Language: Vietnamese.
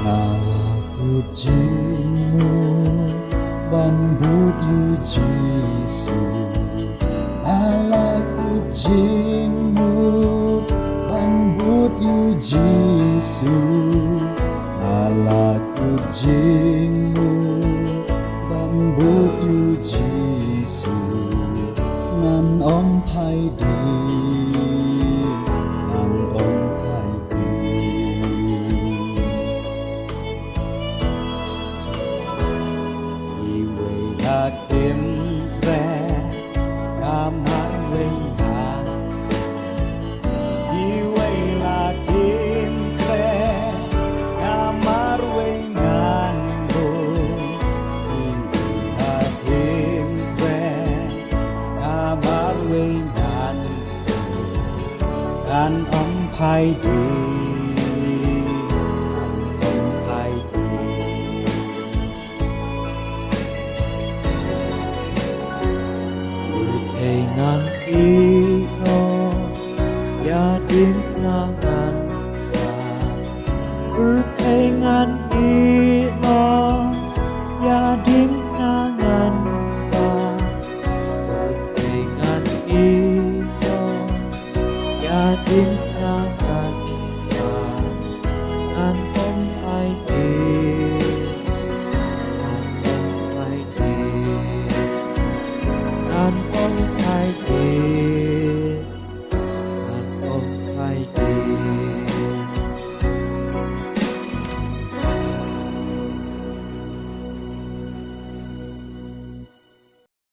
Ngalaku jingmut ban but yu Jisu. Ngalaku jingmut ban but yu Jisu. Ngalaku jingmut ban but yu Jisu. Ngan om phai di, ngan om phai di. Kim tre ca Marweiñ ngàn, Iawren là kim tre ca Marweiñ ngàn bồ. Iawren là kim tre ca Marweiñ ngàn bồ. Ngàn om phai đi. Ngan ino ya din na ngan ba, ngan ino